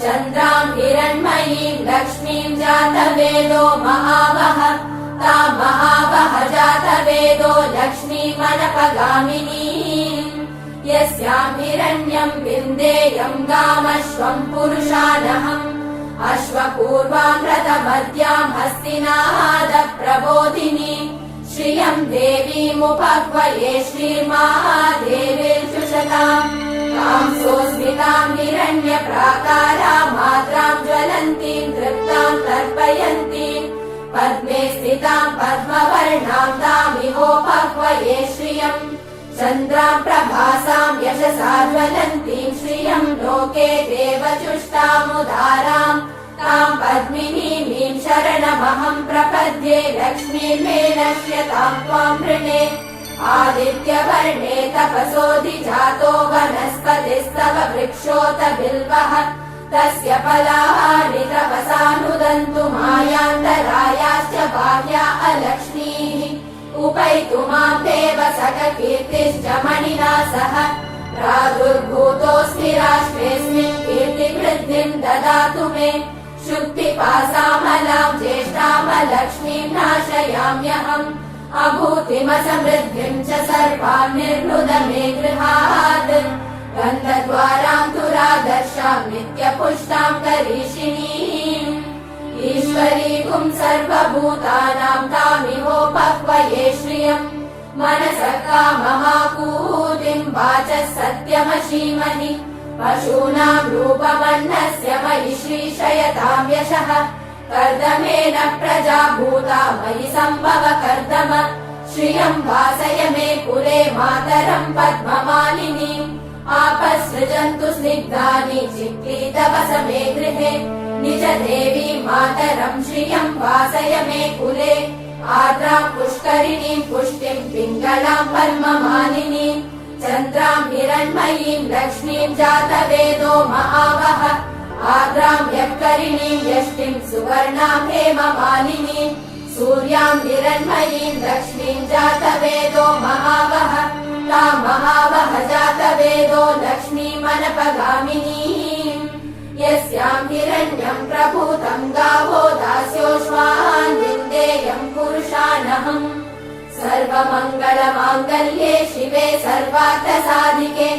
चन्द्रां हिरण्मयीं लक्ष्मीं जातवेदो महावः तां महावः जातवेदो लक्ष्मीमनपगामिनीम् यस्यां हिरण्यं विन्देयं गामश्वं पुरुषानहम् अश्वपूर्वां रथमद्यां हस्तिनादप्रबोधिनी श्रियं देवीमुपह्वये श्रीर्महादेवीर्जुषताम् तां सोऽस्मितां हिरण्यप्राकारां मात्रां ज्वलन्तीं तृप्तां तर्पयन्तीं पद्मे स्थितां पद्मवर्णां तामिहोपह्वये श्रियम् चन्द्रां प्रभासां यशसा ज्वलन्तीं श्रियं लोके देवजुष्टामुदारां तां पद्मिनीमीं शरणमहं प्रपद्ये लक्ष्मीर्मे नश्यतां त्वां वृणे आदित्यवर्णे तपसोऽधिजातो वनस्पतिस्तव वृक्षोत बिल्वः तस्य फलानि तपसा नुदन्तु मायान्तरायाश्च बाह्या अलक्ष्मीः उपैतु मां देव सककीर्तिश्च मणिना सह प्रादुर्भूतोऽस्मि राष्ट्रेऽस्मिन् कीर्तिवृद्धिं ददातु मे शुक्तिपासामलां ज्येष्ठामलक्ष्मीं नाशयाम्यहम् अभूतिमसमृद्धिं च सर्वां निर्नुद मे गृहात् गन्धद्वारां तुरादर्शां नित्यपुष्टां करीषिणीम् ईश्वरीगुं सर्वभूतानां तामिहोपह्वये श्रियम् मनसः काममाकूतिं वाचः सत्यमशीमहि पशूनां रूपमन्नस्य मयि श्रीशयतां यशः कर्दमेन प्रजा भूता मयि सम्भव कर्दम श्रियं वासय मे कुले मातरं पद्ममालिनीम् आपसृजन्तु स्निग्धानि चिक्लीतवस मे गृहे निज देवी मातरं श्रियं वासय मे कुले आर्द्रां पुष्करिणीं पुष्टिं पिङ्गलां पद्ममालिनीं चन्द्रां हिरण्मयीं लक्ष्मीं जातवेदो महावः आर्द्रां यत्करिणीं यष्टिं सुवर्णां हेममालिनीं सूर्यां हिरण्मयीं लक्ष्मीं जातवेदो महावः तां महावः जातवेदो लक्ष्मीमनपगामिनीम् यस्यां हिरण्यं प्रभूतं गावो दास्योऽश्वान् विन्देयं पुरुषानहम् सर्वमङ्गलमाङ्गल्ये शिवे सर्वार्थसाधिके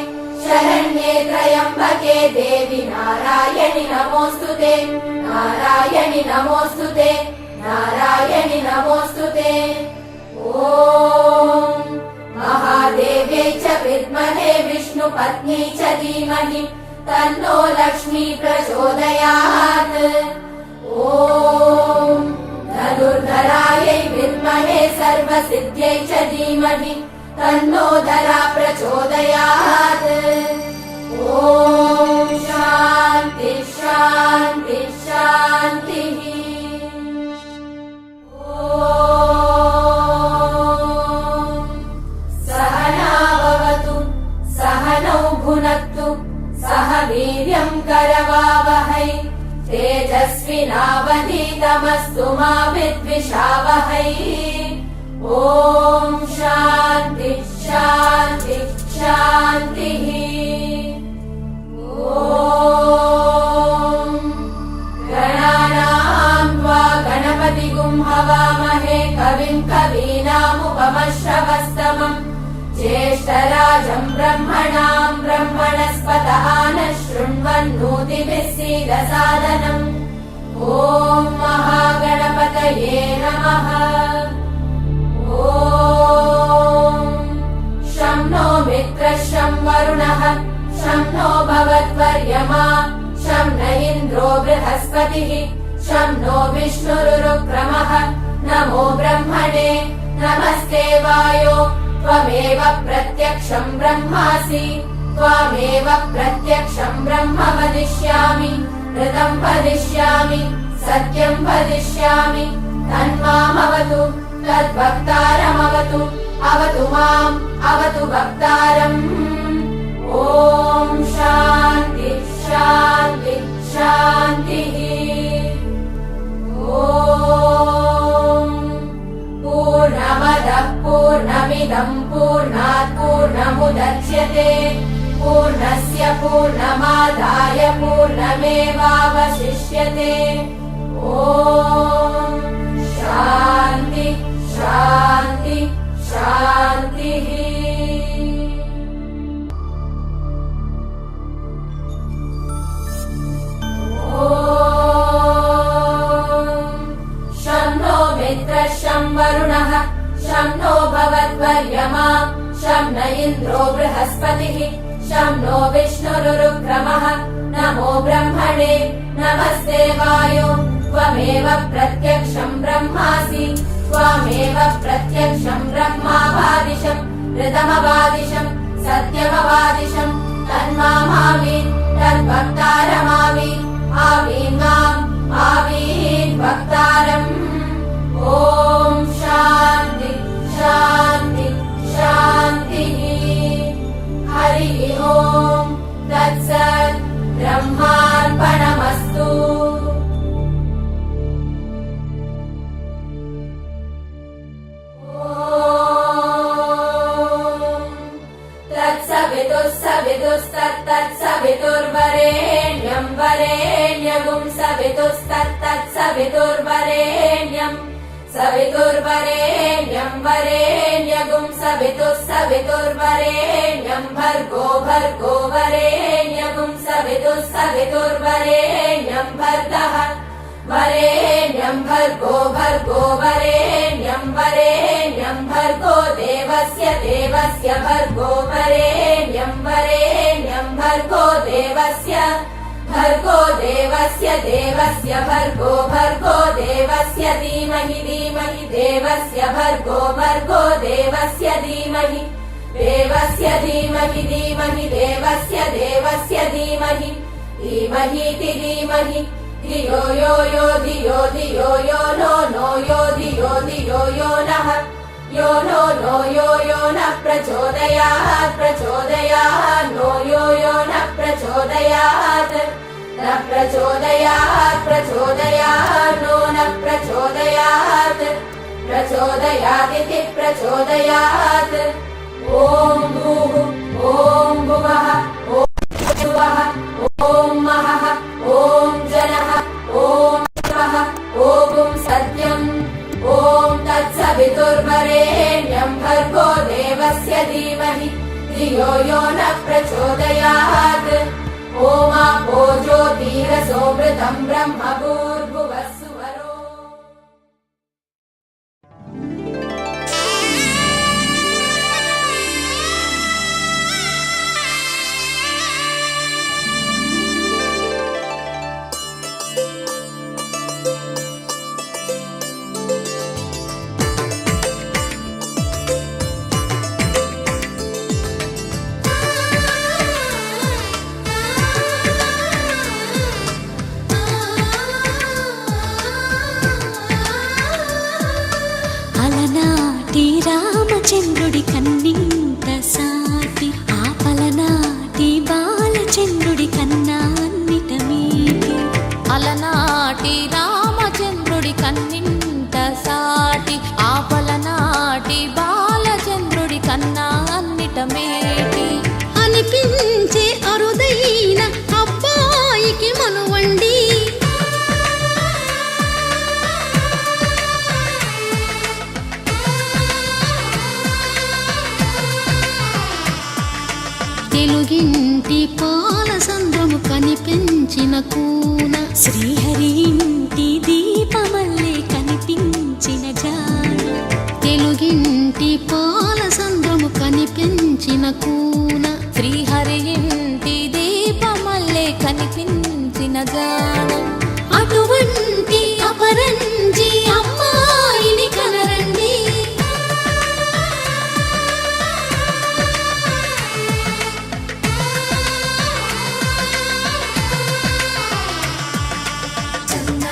शरण्ये त्र्यम्बके देवि नारायणि नमोऽस्तुते नारायणि नमोऽस्तुते नारायणि नमोऽस्तुते ॐ महादेव्यै च विद्महे विष्णुपत्न्यै च धीमहि तन्नो लक्ष्मी प्रचोदयात् ॐ धनुर्धरायै विद्महे सर्वसिद्ध्यै च धीमहि तन्नो धरा प्रचोदयात् ॐ शान्ति शान्ति शान्तिः सहनाववतु सहनौ भुनक्तु सह वीर्यं करवावहै तेजस्विनावधीतमस्तु मा विद्विषावहै ॐ शान्ति शान्ति शान्तिः ॐ गणानां त्वा गणपतिगुं हवामहे कविं कवीनामुपमश्रवस्तमम् ज्येष्ठराजं ब्रह्मणां ब्रह्मणस्पतः नः शृण्वन्नोतिभिः सीदसादनम् ॐ महागणपतये नमः ॐ शं नो मित्रः शं वरुणः शं नो भवद्वर्यमा शं न इन्द्रो बृहस्पतिः शं नो विष्णुरुक्रमः नमो ब्रह्मणे नमस्ते वायो त्वमेव प्रत्यक्षं ब्रह्मासि त्वामेव प्रत्यक्षं ब्रह्म वदिष्यामि ऋतं वदिष्यामि सत्यं वदिष्यामि तन्मामवतु तद्भक्तारमवतु अवतु माम् अवतु भक्तारम् ॐ शान्ति शान्ति शान्तिः ॐ पूर्णमदः पूर्णमिदं पूर्णात् पूर्णमुदच्यते पूर्णस्य पूर्णमादाय पूर्णमेवावशिष्यते। ॐ शान्ति शान्ति शान्तिः। शं नो मित्रः शं वरुणः शं नो भवद्वर्यमा शं न इन्द्रो बृहस्पतिः शं नो विष्णुरुक्रमः। नमो ब्रह्मणे नमस्ते वायो त्वमेव प्रत्यक्षं ब्रह्मासि त्वमेव प्रत्यक्षं ब्रह्मावादिशं ऋतमवादिशं सत्यमवादिशं तन्मामावि तद्भक्तारमावि आवीन् माम् आवीन् भक्तारम्। ॐ शान्ति शान्ति शान्तिः। हरि ओम् तत्सत् ब्रह्मार्पणमस्तु। तत्सवितुर्वरेण्यं वरेण्यगुं सवितुस्तत्तत्सवितुर्वरेण्यं सवितुर्वरेण्यं वरेण्यगुं सवितुर्वरेण्यं भर्गो भर्गो वरेण्यगुं सवितुर्वरेण्यं भर्गः वरेण्यं भर्गो भर्गो वरेण्यं भर्गो देवस्य देवस्य भर्गो वरेण्यं भर्गो देवस्य देवस्य भर्गो देवस्य धीमहि धीमहि देवस्य भर्गो देवस्य धीमहि धीमहि देवस्य धीमहि धीमहीति धीमहि धियो यो यो धियो धियो यो नो नो यो धियो धियो यो नः यो नो नो यो नः प्रचोदयात् प्रचोदयात् नो यो नः प्रचोदयात् न प्रचोदयात् प्रचोदयात् नो न प्रचोदयात् प्रचोदयादिति प्रचोदयात्। ॐ भूः ॐ भुवः ॐ भुवः ॐ महः ॐ जनः ॐ शिवः ॐ सत्यम् ॐ तत्सवितुर्वरेण्यं भर्गो देवस्य धीमहि धियो यो न प्रचोदयात्। ओमापो ज्योतिरसोमृतं ब्रह्म भूर्भुवः सुवरो। రామచంద్రుడి కన్నింత సాటి ఆపలనాటి బాలచంద్రుడి కన్నా అన్నిట మీటి అలనాటి రామచంద్రుడి కన్నింత సాటి ఆపలనాటి బాలచంద్రుడి కన్నా అన్నిట మేటి అనిపించే అరుదైన అబ్బాయికి మనువండి తెలుగింటి పాలసంద్రము కనిపించిన కూన శ్రీహరి ఇంటి దీపమల్లే కనిపించిన జాన తెలుగింటి పాలసంద్రము కనిపించిన కూన శ్రీహరి ఇంటి దీపమల్లే కనిపించిన గానం అటువంటి అపరంజి అమ్మాయిని కనరండి చందా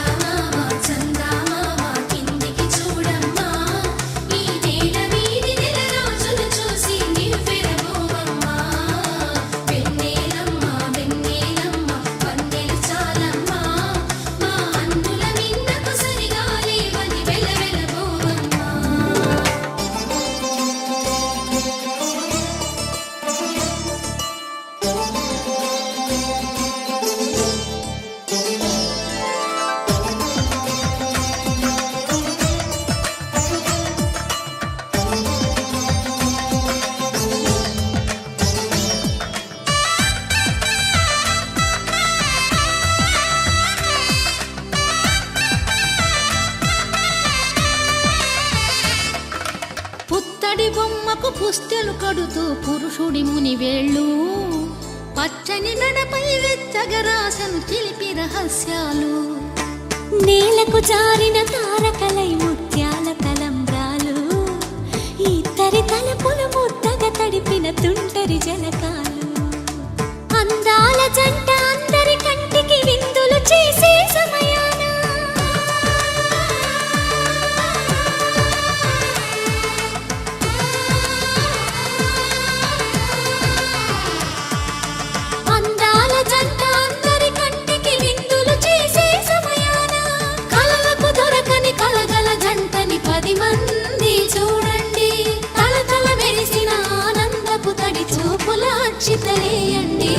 పుత్తడి బొమ్మకు పుస్తెలు కడుతూ పురుషుడి ముని వేళ్ళు పచ్చని నడపై వెచ్చగరాసను చిలిపి రహస్యాలు నేలకు జారిన తారకలై ముత్యాల తలంబ్రాలు ఇద్దరి తలపులు ముద్దగా తడిపిన తుంటరి జలకాలు అందాల జంట అందరి కంటికి విందులు చేసే సమయాన అందాల జంట అందరి కంటికి విందులు చేసే సమయాన కలలకు దొరకని కలగల జంటని 10 మంది చూడండి తలతల మెరిసిన ఆనందపు తడి చూపుల అక్షితలేయండి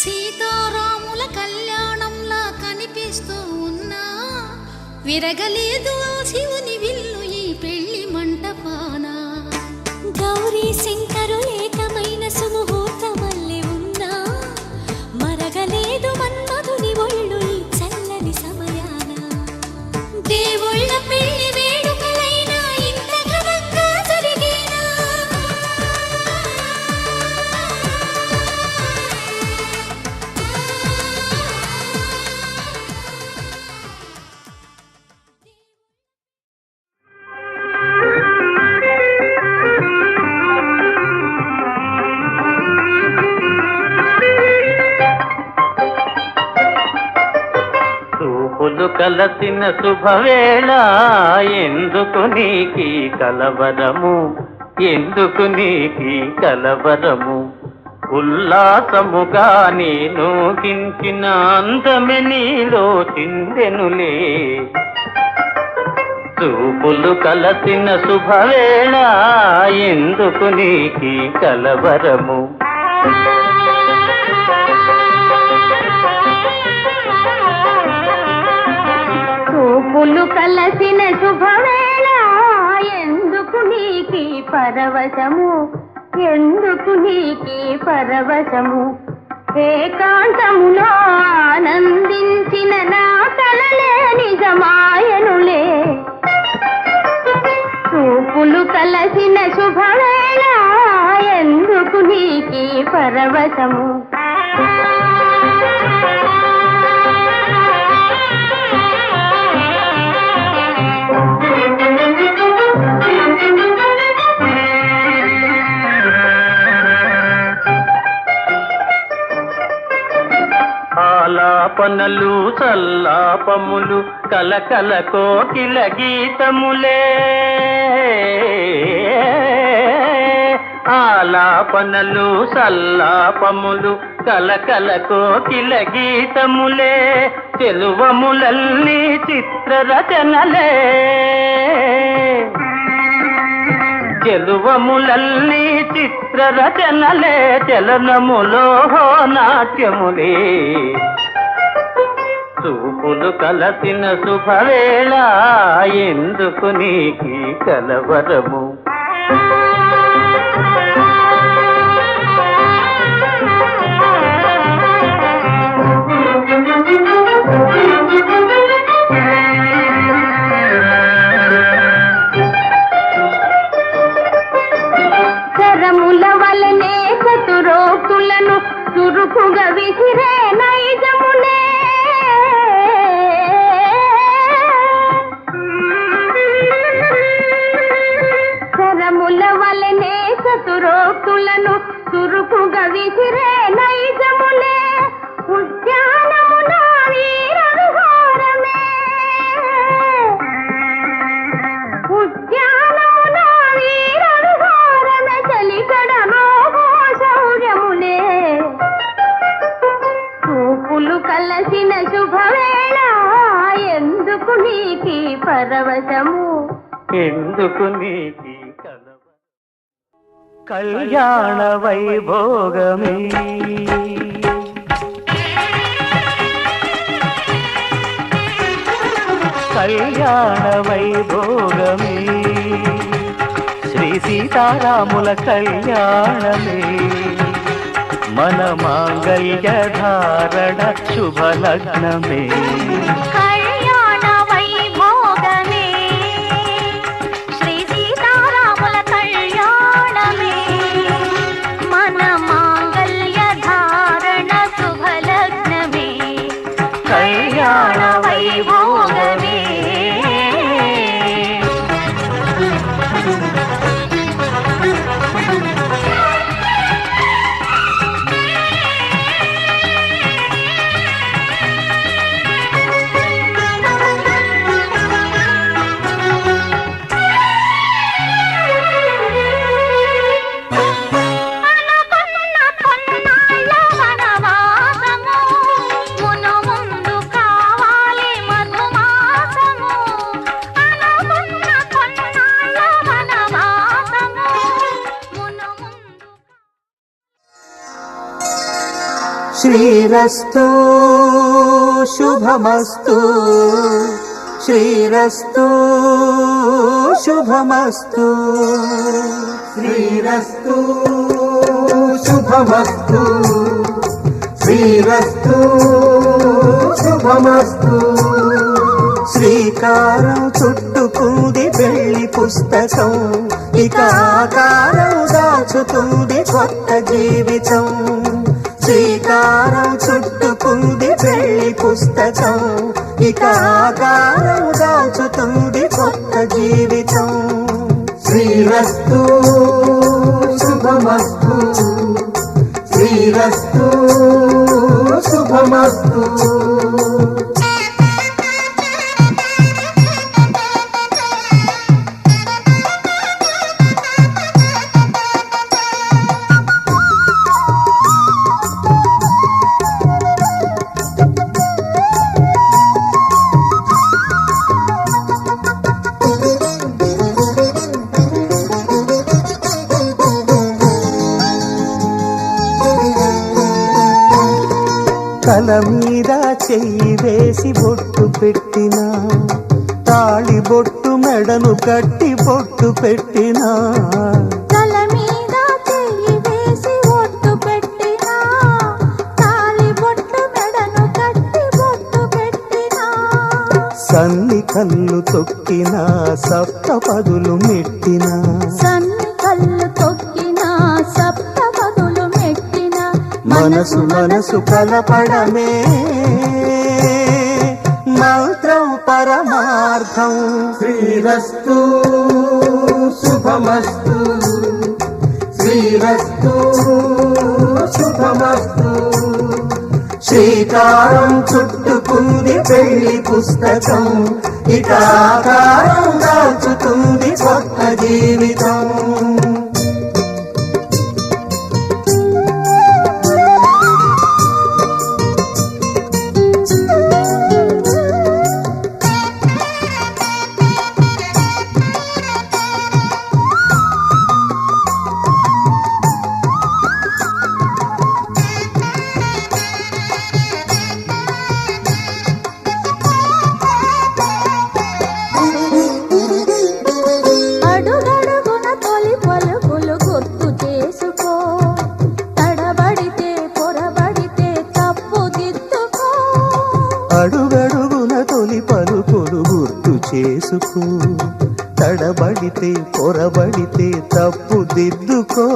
సీతారాముల కళ్యాణంలా కనిపిస్తూ ఉన్నా విరగలేదు ఆ శివుని విల్లు ఈ పెళ్లి మంటపాన గౌరీ శంకరు ఏకమైన సుముహూర్తమల్లె ఉన్నా మరగలేదు మన్మధుని ఒళ్ళు ఈ చల్లని సమయాన దేవుళ్ళ పెళ్లి వేడుకలైనా ఇంత ఘనంగా జరిగేనా చూపులు కలసిన శుభవేళ ఎందుకు నీకి కలవరము ఎందుకు నీకి కలవరము ఉల్లాసముగా నేను కించిన అందమె నీలో చిందెనులే చూపులు కలసిన శుభవేళ ఎందుకు నీకి కలవరము చూపులు కలసిన శుభవేళ ఎందుకు నీకి పరవశము ఎందుకు నీకి పరవశము ఏకాంతములో ఆనందించిన నా కలలే నిజమాయనులే చూపులు కలసిన శుభవేళ ఎందుకు నీకి పరవశము ఆలాపనలు సల్లాపములు కలకల కోకిల గీతములే ఆలాపనలు సల్లాపములు కలకల కోకిల గీతములే తెలువములన్నీ చిత్రరచనలే చెలువములన్నీ చిత్రరచనలే చలనములో నాట్యములే చూపులు కలసిన శుభవేళ ఎందుకు నీకి కలవరము శరముల వలనే చతురోక్తులను చురుకుగా విసిరే నైజములే పరవశము ఎందుకు నీకి కళ్యాణ వైభోగమే కళ్యాణ వైభోగమే శ్రీ సీతారాముల కళ్యాణమే మన మాంగళ్య ధారణ శుభలగ్నమే కళ్యాణ వైభోగమే శ్రీ సీతారాముల కళ్యాణమే మన మాంగళ్య ధారణ శుభలగ్నమే కళ్యాణ వైభోగమే శ్రీరస్తు శుభమస్తు శ్రీరస్తు శుభమస్తు శ్రీరస్తు శుభమస్తు శ్రీరస్తు శుభమస్తు శ్రీకారం చుట్టుకుంది పెళ్లి పుస్తకం ఇక ఆకారం దాచుతుంది కొత్త జీవితం శ్రీకారం చుట్టుకుంది పెళ్లి పుస్తకం ఇక ఆకారం దాచుతుంది కొత్త జీవితం శ్రీరస్తు శుభమస్తు శ్రీరస్తు శుభమస్తు తల మీద చెయ్యి వేసి బొట్టు పెట్టినా తాళి బొట్టు మెడను కట్టి బొట్టు పెట్టినా తల మీద చెయ్యి వేసి బొట్టు పెట్టినా తాళి బొట్టు మెడను కట్టి బొట్టు పెట్టినా సన్ని కళ్ళు తొక్కినా సప్త పదులు మెట్టినా సన్ని కళ్ళు తొక్కినా సప్త పదులు మెట్టినా మనసు మనసు కలపడమే మంత్రం పరమార్థం శ్రీరస్తు శుభమస్తు శ్రీరస్తు శుభమస్తు శ్రీకారం చుట్టుకుంది పెళ్లి పుస్తకం ఇక ఆకారం దాచుతుంది కొత్త జీవితం అడుగడుగున తొలి పలుకులు గుర్తు చేసుకో తడబడితే పొరబడితే తప్పు దిద్దుకో అడుగడుగున తొలి పలుకులు గుర్తు చేసుకో తడబడితే పొరబడితే తప్పు దిద్దుకో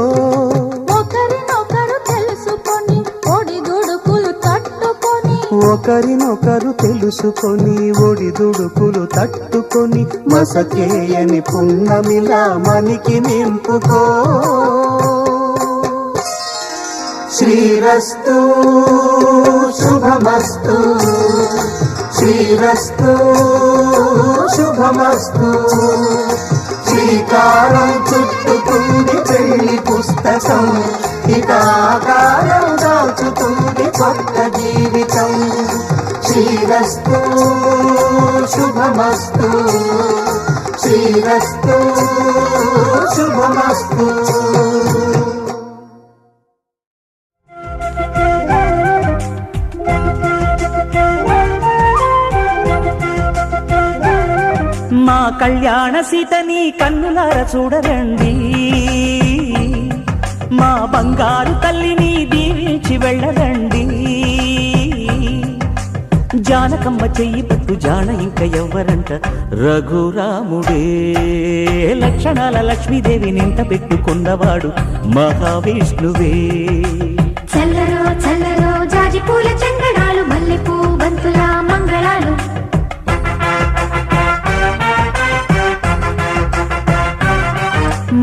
ఒకరినొకరు తెలుసుకొని ఒడిదుడుకులు తట్టుకొని ఒకరినొకరు తెలుసుకొని ఒడిదుడుకులు తట్టుకొని మసకేయని పున్నమిలా మనికి నింపుకో శ్రీరస్తు శుభమస్తు శ్రీరస్తు శుభమస్తు శ్రీకారం చుట్టుకుంది పెళ్లి పుస్తకం ఇక ఆకారం దాచుతుంది కొత్త జీవితం శ్రీ శ్రీరస్తు శుభమస్తు శ్రీరస్తు శుభమస్తు. మా కళ్యాణ సీతని కన్నులార చూడరండి, మా బంగారు తల్లిని దీవించి వెళ్ళరండి. జానకమ్మ చెయ్యి పట్టు జాన ఇంక ఎవ్వరంట, రఘురాముడే. లక్షణాల లక్ష్మీదేవి నింట పెట్టుకున్నవాడు మహావిష్ణువే. చల్లరో చల్లరో జాజి పూల చందనాలు, మల్లెపూ బంతుల మంగళాలు.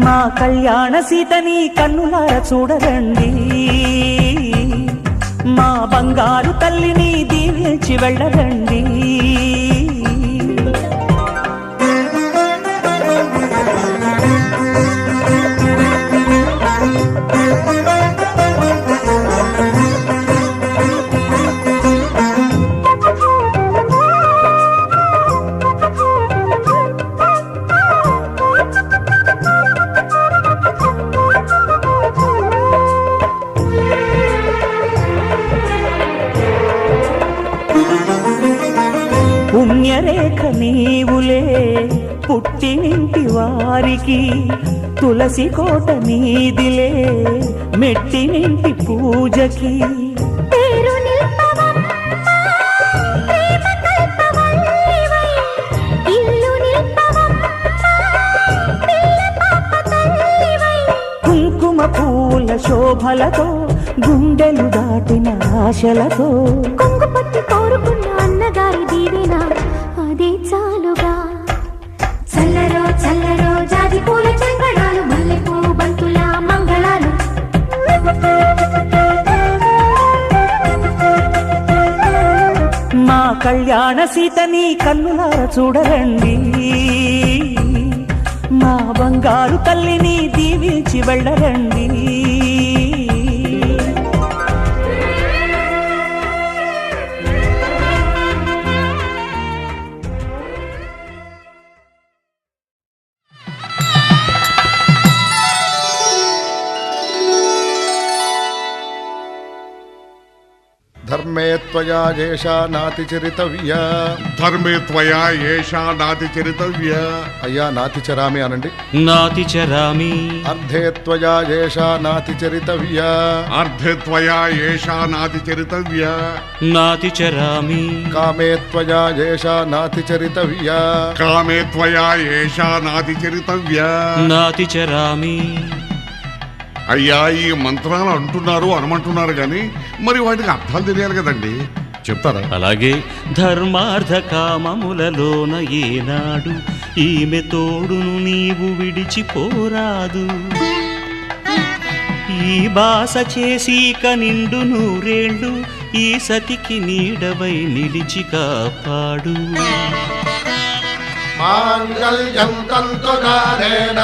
మా కళ్యాణ సీతని కన్నులార చూడరండి, మా బంగారు తల్లిని దీవించి వెళ్ళరండి. పుణ్యరేఖ నీవులే పుట్టినింటి వారికి, తులసి కోట నీదిలే మెట్టినింటి పూజకి. పేరు నిల్పవమ్మ, ప్రేమ కల్పవల్లివై. ఇల్లు నిల్పవమ్మ, పిల్ల పాప తల్లివై. కుంకుమ పూల శోభలతో గుండెలు దాటిన ఆశలతో, కొంగు పట్టి కోరుకున్న అన్నగారి దీవెన అదే చాలుగా. చల్లరో చల్లరో జాజి పూల చంగడాలు, మల్లెపూ బంతుల మంగళాలు. మా కళ్యాణ సీతని కన్నులార చూడరండి, మా బంగారు తల్లిని దీవించి వెళ్ళరండి. ధర్మే త్వయా ఏషా నాతిచరితవ్యా. ధర్మే త్వయా ఏషా నాతిచరితవ్యా. అయ్యా నాతిచరామి అనండి. నాతిచరామి. అర్ధే త్వయా ఏషా నాతిచరితవ్యా. అర్ధే త్వయా ఏషా నాతిచరితవ్యా. నాతిచరామి. కామే త్వయా ఏషా నాతిచరితవ్యా. కామే త్వయా ఏషా నాతిచరితవ్యా. నాతిచరామి. అయ్యా ఈ మంత్రాలు అంటున్నారు అనమంటున్నారు గాని మరి వాటికి అర్థాలు తెలియాలి కదండి, చెప్తారా? అలాగే. ధర్మార్థ కామములలోన ఏనాడు ఈమె తోడును నీవు విడిచిపోరాదు. ఈ బాస చేసి నిండు నూరేళ్ళు ఈ సతికి నీడవై నిలిచి కాపాడు. మాంగళ్యం తంతునానేన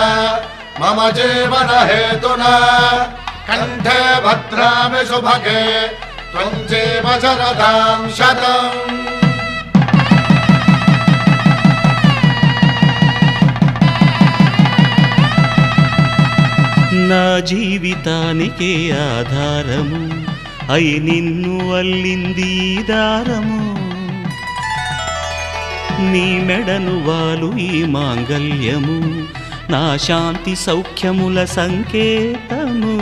మమ జీవన హేతునా కంఠే భద్రామి శుభగే త్వం జీవ శరదాం శతం. నా జీవితానికే ఆధారము అయి నిన్ను అల్లింది దారము. నీ మెడను వాలు ఈ మాంగల్యము నా శాంతి సౌఖ్యముల సంకేతము.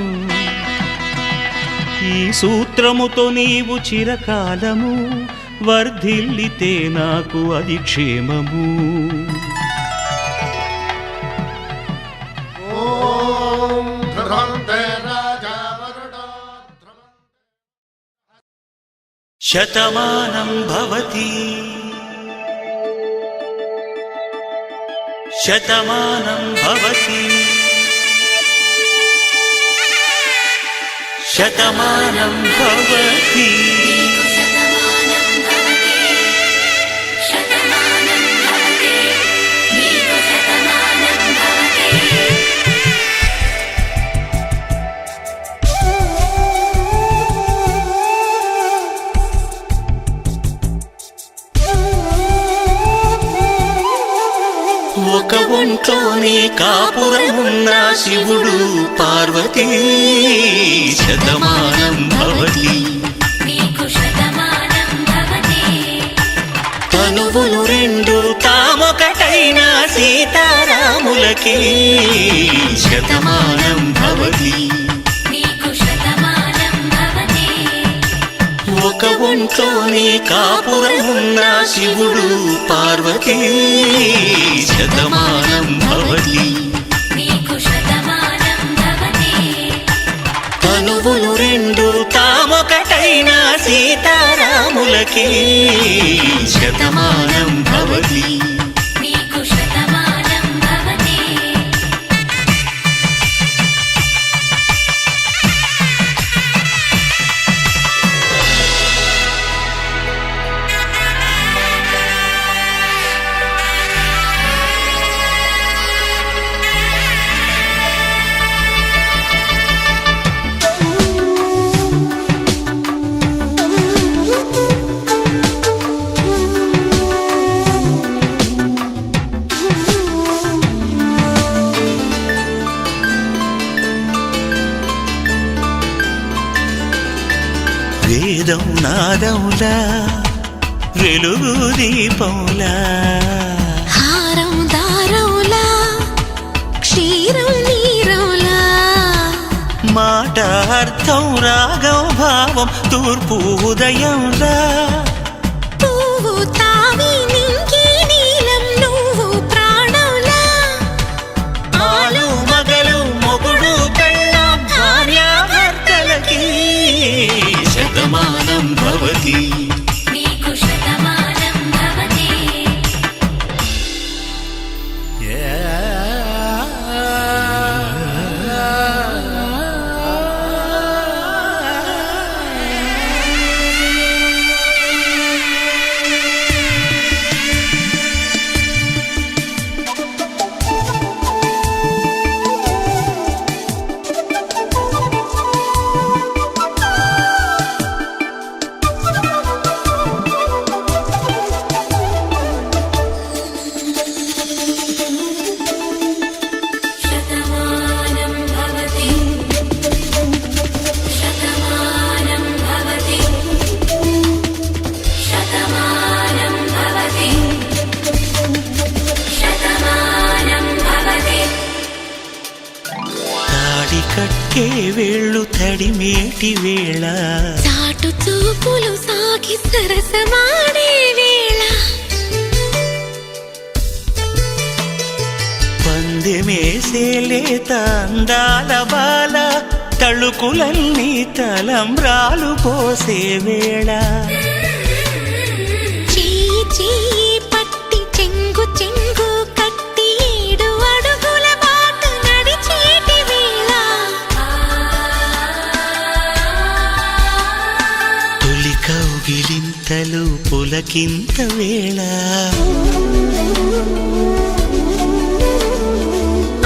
ఈ సూత్రముతో నీవు చిరకాలము వర్ధిల్లితే నాకు అది క్షేమము. శతమానం భవతి శతమానం భవతి శతమానం భవతి. ఒక ఒంట్లోనే కాపురమున్న శివుడు పార్వతీ శతమానం భవతి తనువులు రెండు తామొకటైన సీతారాములకి శతమానం భవతి ఒక ఒంట్లోనే కాపురమున్న శివుడు పార్వతీ శతమానం భవతి తనువులు రెండు తామొకటైన సీతారాములకి శతమానం భవతి వేదం నాదములా వెలుగు దీపములా హారం దారవులా క్షీరం నీరవులా మాట అర్థం రాగం భావం తూర్పు ఉదయంలా పువ్వు తావి నింగి నీలం నువ్వు ప్రాణంలా ఆలు మగలు మొగుడు పెళ్ళాం భార్యాభర్తలకి శతమానం భవతి కట్టే వేళ్ళు తడిమేటి వేళ చాటు చూపులు సాగి సరసమాడే వేళ పందెమేసేలేత అందాల బాల తళుకులన్నీ తలంబ్రాలు పోసే వేళ చెయ్యి చెయ్యి పట్టి చెంగు చెంగు కట్టి 7 అడుగుల బాటు నడిచేటి వేళ తొలి కౌగిలింతలు పులకింత వేళ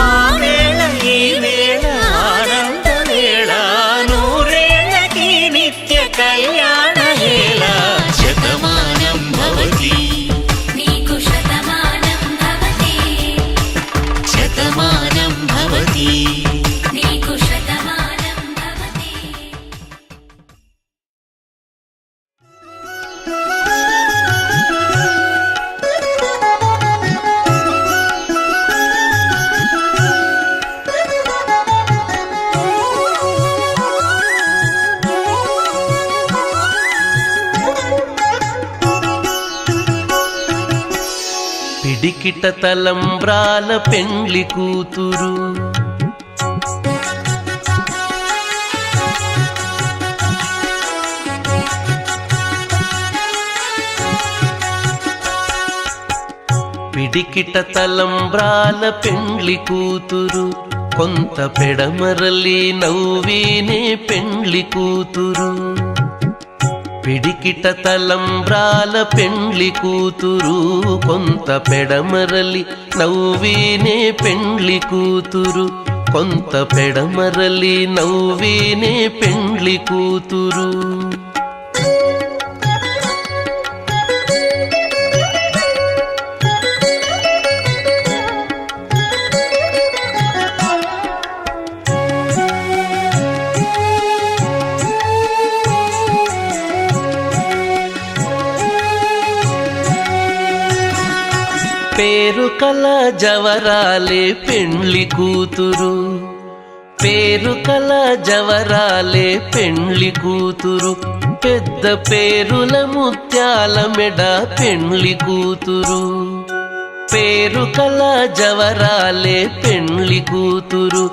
ఆ వేళ ఈ వేళ ఆనంద వేళ నూరేళ్ళకి నిత్య కళ్యాణ వేళ శతమానం భవతి శతమానం భవతి పిడికిట తలంబ్రాల పెండ్లి కూతురు పిడికిట తలంబ్రాల పెండ్లి కూతురు కొంత పెడమరలి నవ్వేనే పెండ్లి కూతురు పిడికిట తలంబ్రాల పెండ్లి కూతురు కొంత పెడమరలి నవ్వేనే పెండ్లి కూతురు కొంత పెడమరలి నవ్వేనే పెండ్లి కూతురు కల జవరాలే పెండ్లి కూతురు, పేరు కల జవరాలే పెండ్లి కూతురు, పెద్ద పేరుల ముత్యాల మెడ పెండ్లి కూతురు. పేరు కల జవరాలే పెండ్లి కూతురు,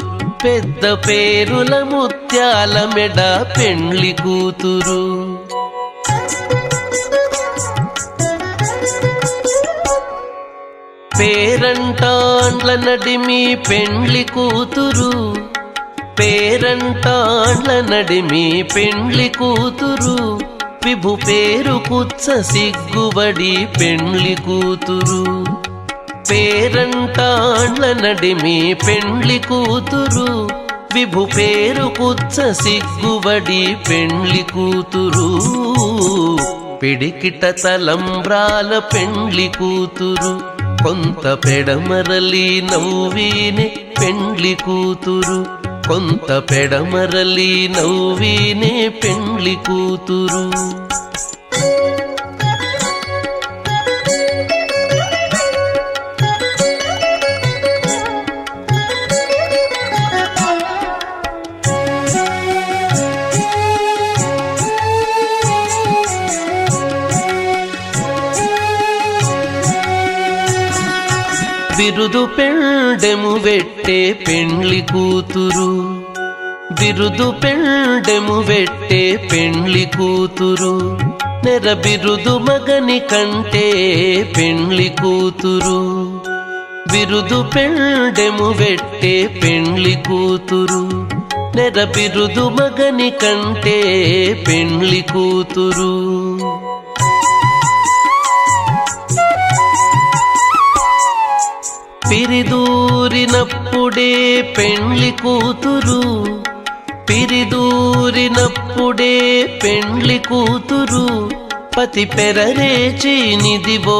పెద్ద పేరుల ముత్యాల మెడ పెండ్లి కూతురు. పేరంటాండ్ల నడిమి పెండ్లి కూతురు, పేరంటాండ్ల నడిమి పెండ్లి కూతురు, విభు పేరు కుచ్చ సిగ్గుబడి పెండ్లి కూతురు. పేరంటాండ్ల నడిమి పెండ్లి కూతురు, విభు పేరు కుచ్చ సిగ్గుబడి పెండ్లి కూతురు. పిడికిట తలంబ్రాల పెండ్లి కూతురు, కొంత పెడమరలి నవ్వినే పెండ్లి కూతురు, కొంత పెడమరలి నవ్వినే పెండ్లి కూతురు. బిరుదు పెండెము వెట్టే పెండ్లి కూతురు, బిరుదు పెండెము వెట్టే పెండ్లి కూతురు, నెర బిరుదు మగని కంటే పెండ్లి కూతురు. బిరుదు పెండెము వెట్టే పెండ్లి కూతురు, నెర బిరుదు మగని కంటే పెండ్లి కూతురు. పిరిదూరినప్పుడే పెండ్లి కూతురు, పిరిదూరినప్పుడే పెండ్లి కూతురు, పతి పెరరేచి నిదివో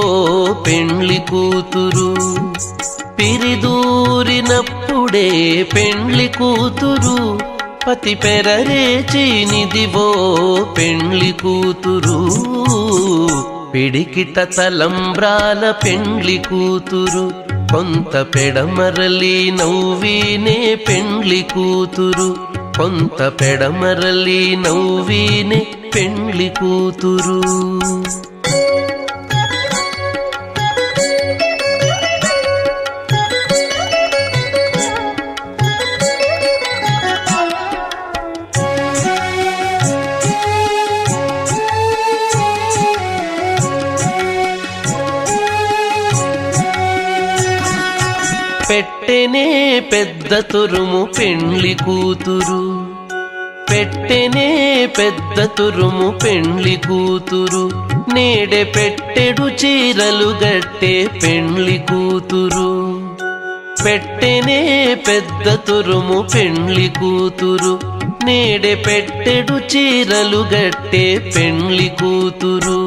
పెండ్లి కూతురు. పిరిదూరినప్పుడే పెండ్లి కూతురు, పతి పెరరేచి నిదివో పెండ్లి కూతురు. పిడికిట తలంబ్రాల పెండ్లి కూతురు, కొంత పెడమరలి నవ్వినే పెండ్లి కూతురు, కొంత పెడమరలి నవ్వినే పెండ్లి కూతురు. పెట్టెనే పెద్ద తురుము పెండ్లి కూతురు, పెట్టెనే పెద్ద తురుము పెండ్లి కూతురు, నేడే పెట్టెడు చీరలు గట్టే పెండ్లి కూతురు. పెట్టెనే పెద్ద తురుము పెండ్లి కూతురు, నేడే పెట్టెడు చీరలు గట్టే పెండ్లి కూతురు.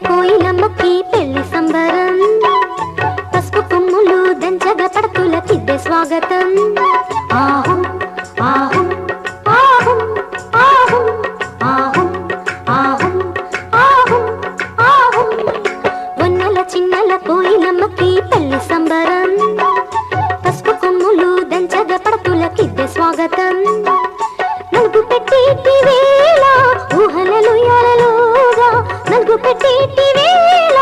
కోయిలమ్మకి పెళ్లి సంబరం, పసుపు కొమ్ములు దంచగా పడతులకిద్దే స్వాగతం. ఆహుం ఆహుం ఆహుం ఆహుం ఆహుం ఆహుం ఆహుం ఆహుం. వన్నెల చిన్నెల కోయిలమ్మకి పెళ్లి సంబరం, పసుపు కొమ్ములు దంచగా పడతులకిద్దే స్వాగతం. నలుగు పెట్టేటి వేళ ఊహలలు యాలలుగా, నలుగు పెట్టేటి వేళ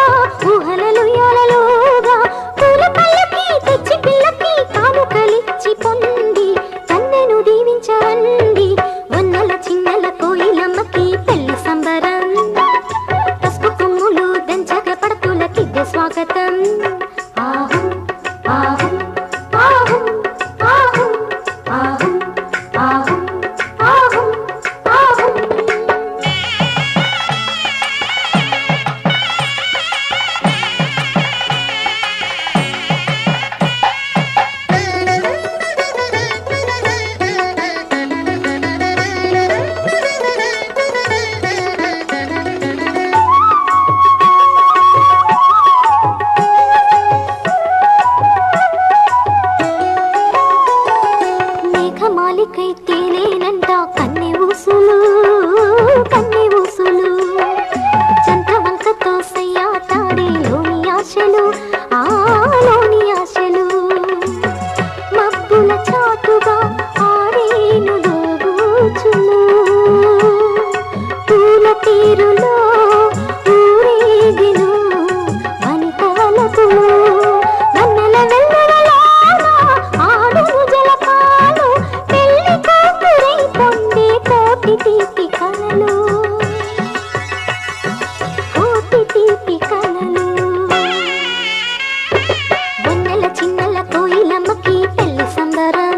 ఊహలలు యాలలుగా, పూల పల్లకి తెచ్చి పిల్లకి కానుకలిచ్చి పొంది కన్నెను దీవించండి. వన్నెల చిన్నెల కోయిలమ్మకి పెళ్లి సంబరం, పసుపు కొమ్ములు దంచగా పడతులకిద్దే స్వాగతం. ఆహుం ఆహుం ఆహుం ఆహుం ఆహుం ఆహుం ఆహుం ఆహుం. కోరికై తేలేనంట కన్నె ఊసులు కన్నె ఊసులు చంద్రవంకతో సయ్యాటాడే లోని ఆశలు ఆ లోని ఆశలు మబ్బుల చాటుగా ఆడేను దోబూచులు పూల తీరులో ఊరేగిను వనిత వలపులు వన్నెల వెన్నెలలాగా ఆడును జలపాలు పెళ్లి కూతురై పొందే కోటి తీపి కలలు కోటి తీపి కలలు వెన్నెల చిన్నెల కోయిలమ్మకి పెళ్లి సంబరం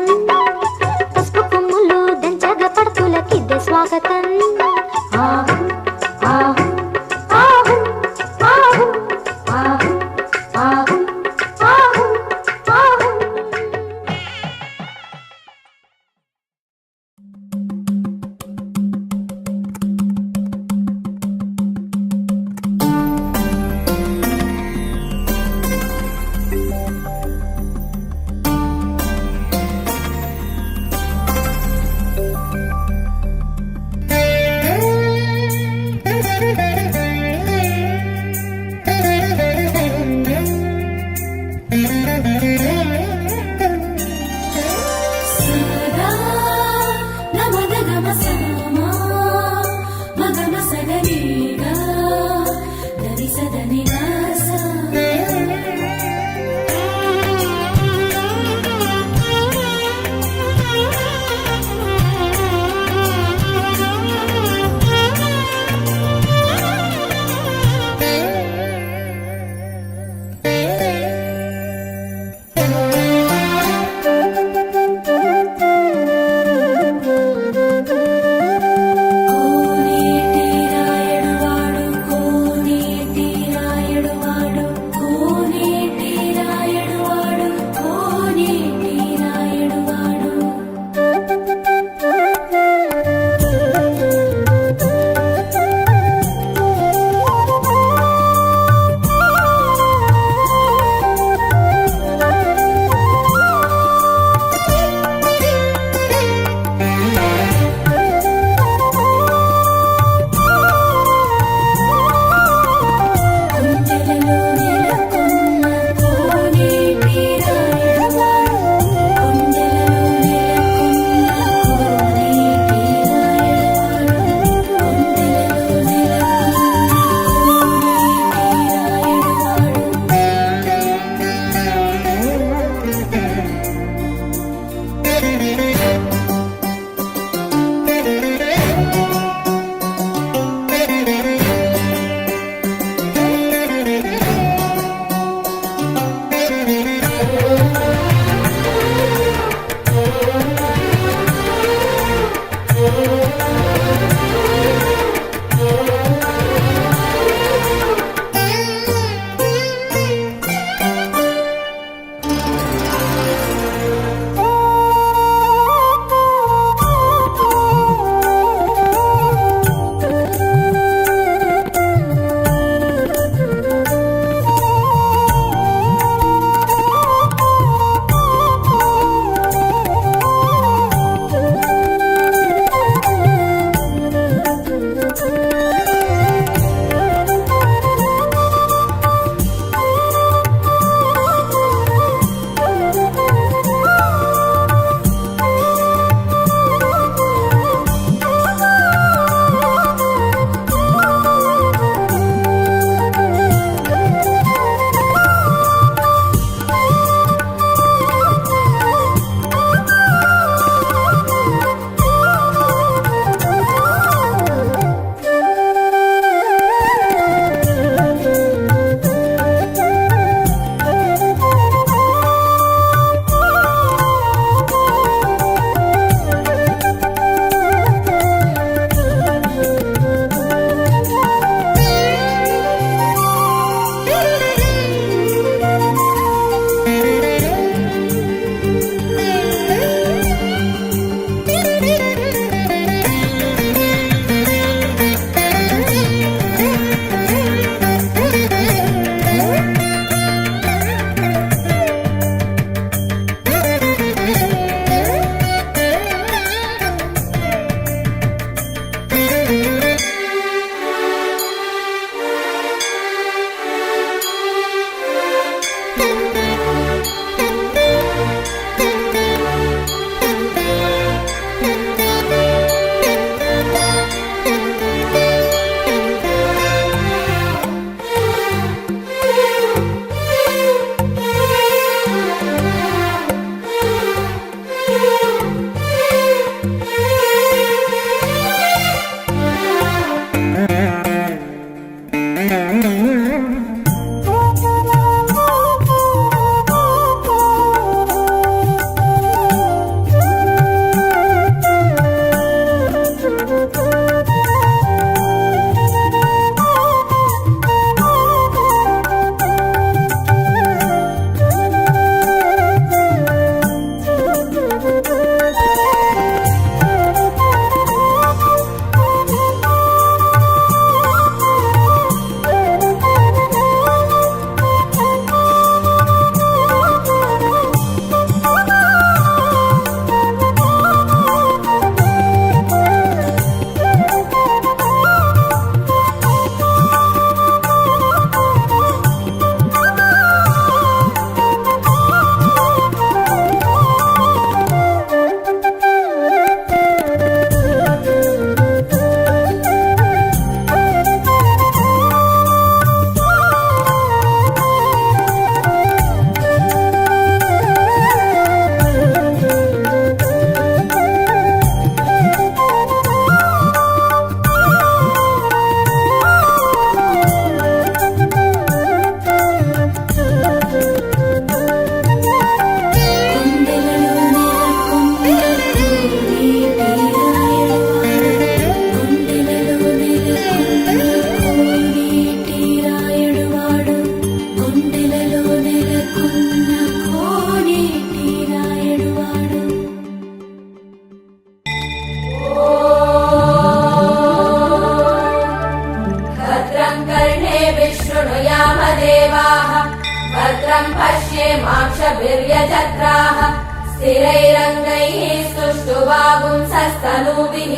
स्थिरैरङ्गैः स्तुष्टुवागुंसस्तनूभिः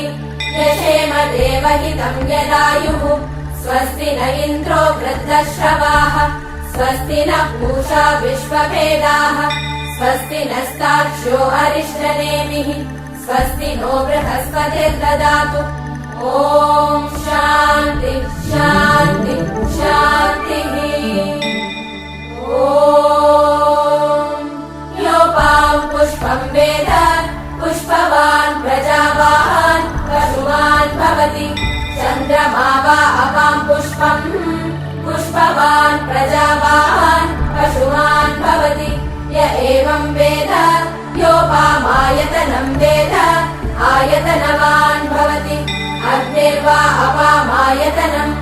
यशेम देवहितं यदायुः स्वस्ति न इन्द्रो वृद्धश्रवाः स्वस्ति नः पूषा विश्ववेदाः स्वस्ति नस्तार्क्ष्यो अरिष्टनेमिः स्वस्ति नो बृहस्पतिर्ददातु ॐ शान्ति शान्ति शान्तिः ॐ योपां पुष्पं वेद पुष्पवान् प्रजावान् पशुमान् भवति चन्द्रमा वा अपां पुष्पं पुष्पवान् प्रजावान् पशुमान् भवति य एवं वेद योपामायतनं वेद आयतनवान् भवति अग्निर्वा अपामायतनम्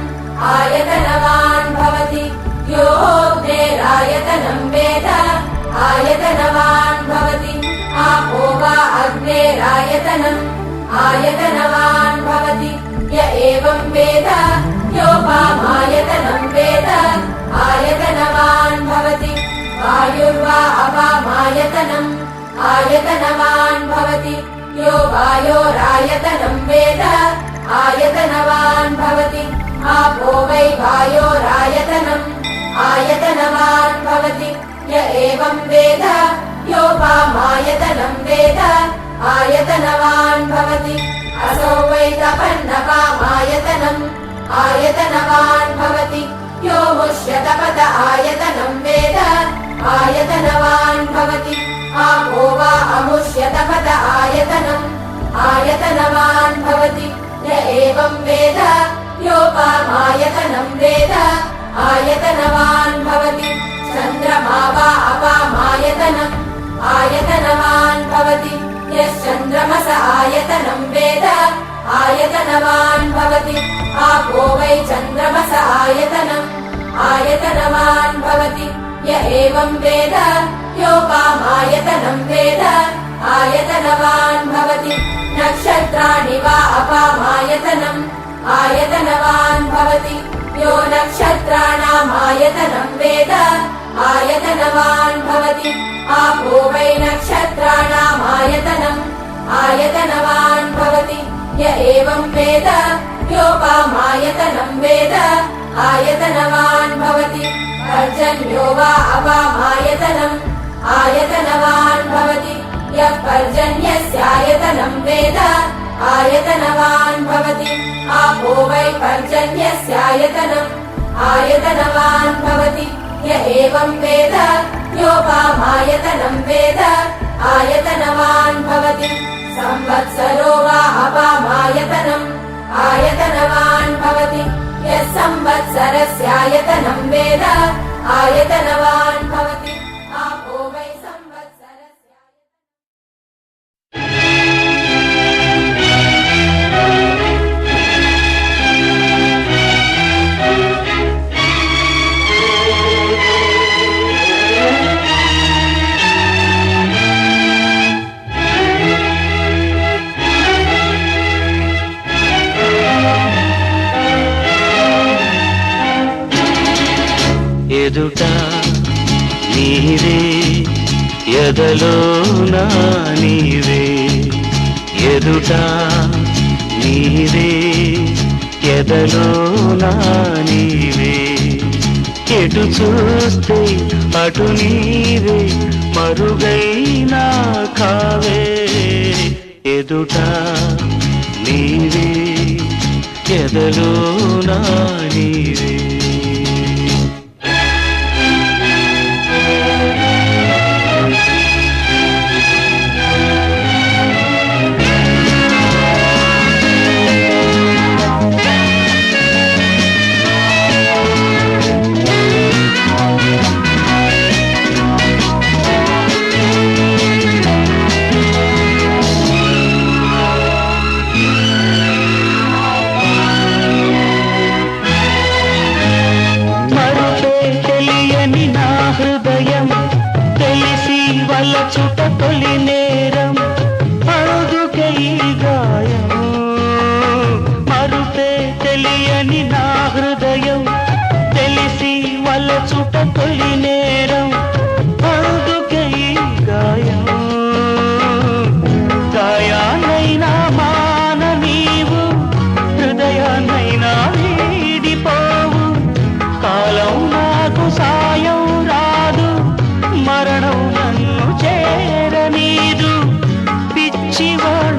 आयतनवान् भवति योऽग्नेरायतनं वेद आयतनवान् भवति आपो वा अग्नेरायतनम् आयतनवान् भवति य एवं वेद योपामायतनं वेद आयतनवान् भवति वायुर्वा अपामायतनम् आयतनवान् भवति यो वायोरायतनं वेद आयतनवान् भवति आपो वै वायोरायतनम् आयतनवान् भवति य एवं वेद योपामायतनं वेद आयतनवान् भवति असौ वै तपन्नपामायतनम् आयतनवान् भवति यो मुष्यतपत आयतनं वेद आयतनवान् भवति आपो वा अमुष्यतपत आयतनम् आयतनवान् भवति य एवं वेद योपामायतनं वेद आयतनवान् भवति चन्द्रमा वा अपामायतनम् आयतनवान् भवति यश्चन्द्रमस आयतनं वेद आयतनवान् भवति आपो वै चन्द्रमस आयतनम् आयतनवान् भवति य एवं वेद योपामायतनं वेद आयतनवान् भवति नक्षत्राणि वा अपामायतनम् आयतनवान् भवति यो नक्षत्राणामायतनं वेद आयतनवान् भवति आपो वै नक्षत्राणामायतनम् आयतनवान् भवति य एवं वेद योपामायतनं वेद आयतनवान् भवति पर्जन्यो वा अपामायतनम् आयतनवान् भवति यः पर्जन्यस्यायतनं वेद आयतनवान् भवति आपो वै पर्जन्यस्यायतनम् आयतनवान् भवति य एवं वेद योपामायतनं वेद आयतनवान् भवति संवत्सरो वा अपामायतनम् आयतनवान् भवति यः संवत्सरस्यायतनं वेद आयतनवान् भवति आपो वै संवत्सरस्य ఎదుట నీవే ఎదలో నా నీవే ఎదుట నీవే ఎదలో నా నీవే ఎటు చూస్తే అటు నీవే మరుగైనా కావే ఎదుట నీవే ఎదలో నా నీవే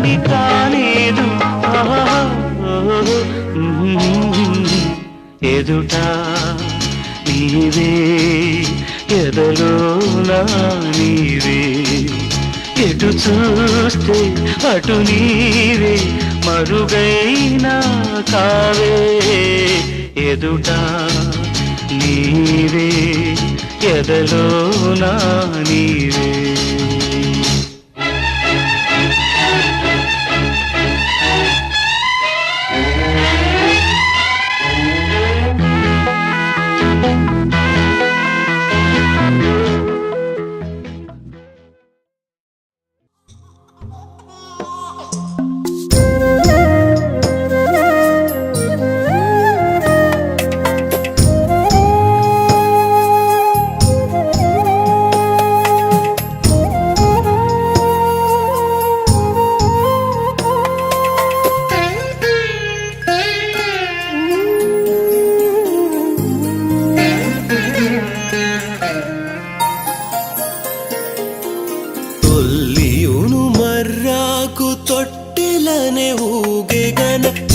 కాని కాలేదు ఎదుట నీవే ఎదలో నా నీవే ఎటు చూస్తే అటు నీవే మరుగైనా కావే ఎదుట నీవే ఎదలో నా నీవే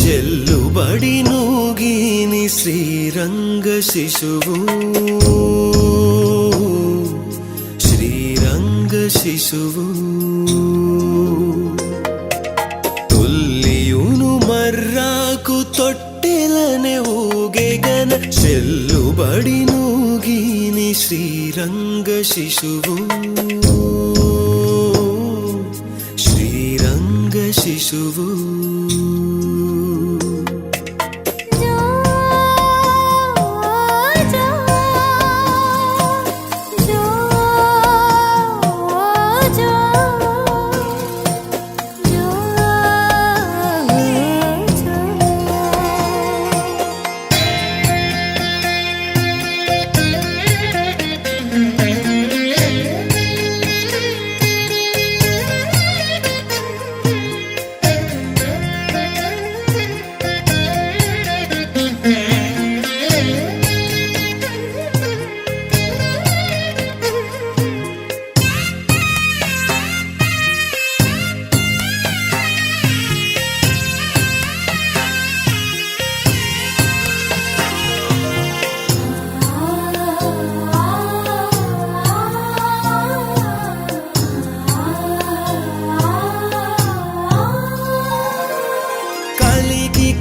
చెల్లుబడి నూగిని శ్రీరంగ శిశువు శ్రీరంగ శిశువు తుల్లియును మర్రాకు తొట్టెలనే ఊగెగన చెల్లుబడి నూగిని శ్రీరంగ శిశువు శ్రీరంగ శిశువు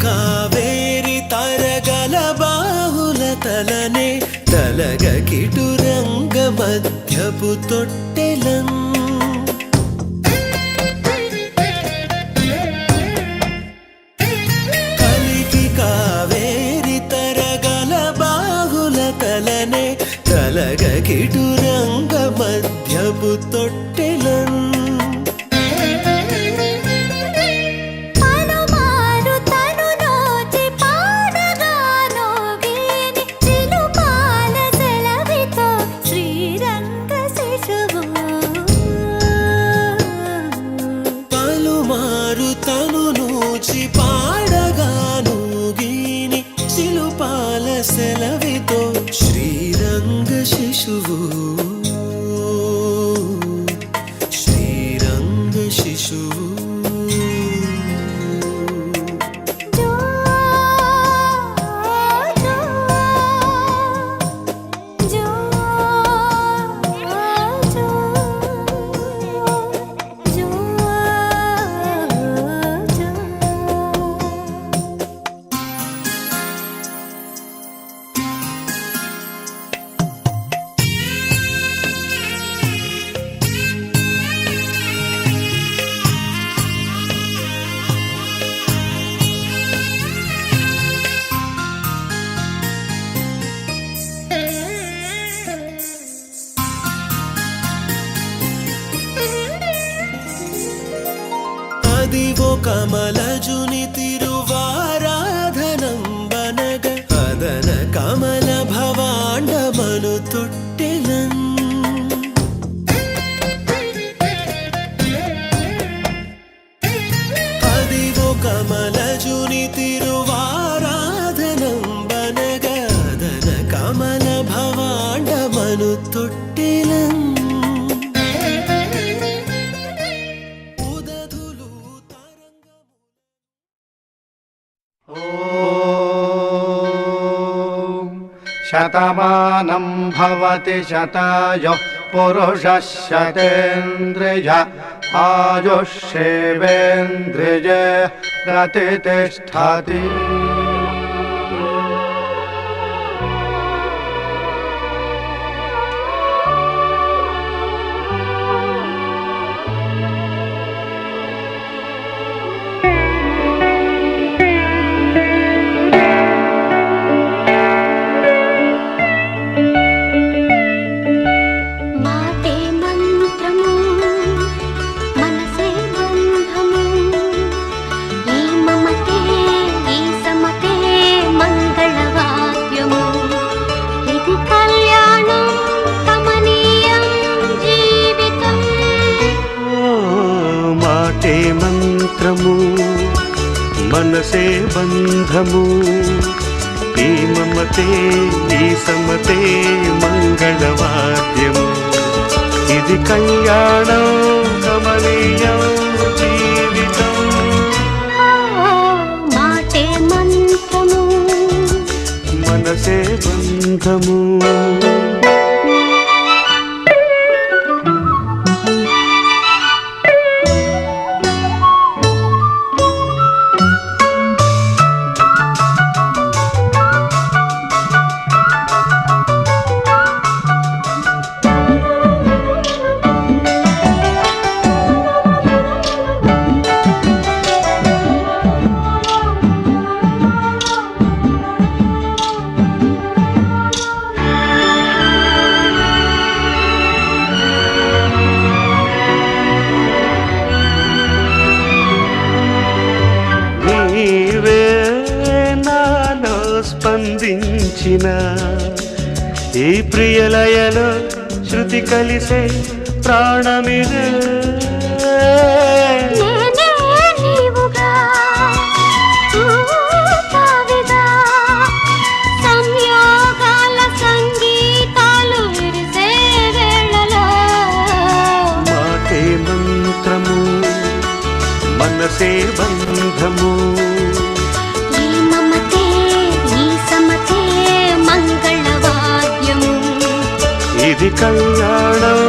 కావేరి తరగల బాహుల తలనే తలగ కిటురంగ మధ్యపు తొట్టెలం కలికి కావేరి తరగల బాహుల తలనే తలగ కిటురంగ మధ్యపు తొట్టెలం సెలవితో శ్రీరంగ శిశువు శ్రీరంగ శిశువు అదివో కమలజుని తిరువారాధనం బనగ అదన కమల భవాండమను తొట్టెలం అదివో కమలజుని తిరువారాధనం బనగ అదన కమల భవాండమను తొట్టెలం ఉదధులు శతమానం భవతి శతాయుః పురుషः శతేంద్రియ ఆయుష్యేవేంద్రియే ప్రతిష్ఠతి. మాటే మంత్రము మనసే బంధము ఈ మమతే ఈ సమతే మంగళవాద్యము ఇది కళ్యాణం కమనీయం జీవితం. మాటే మంత్రము మనసే బంధము ఈ మమతే ఈ సమతే మంగళవాద్యము ఇది కళ్యాణం కమనీయం జీవితం. మాటే మంత్రము మనసే బంధము. నీవే నాలో స్పందించిన ఈ ప్రియలయలో శృతి కలిసే ప్రాణమిదే. నేనే నీవుగా తావిగా సంయోగాల సంగీతాలు విరిసే వేళలో మాటే మంత్రము మనసే బంధము ఈ మమతే ఈ సమతే మంగళవాద్యము ఇది కళ్యాణం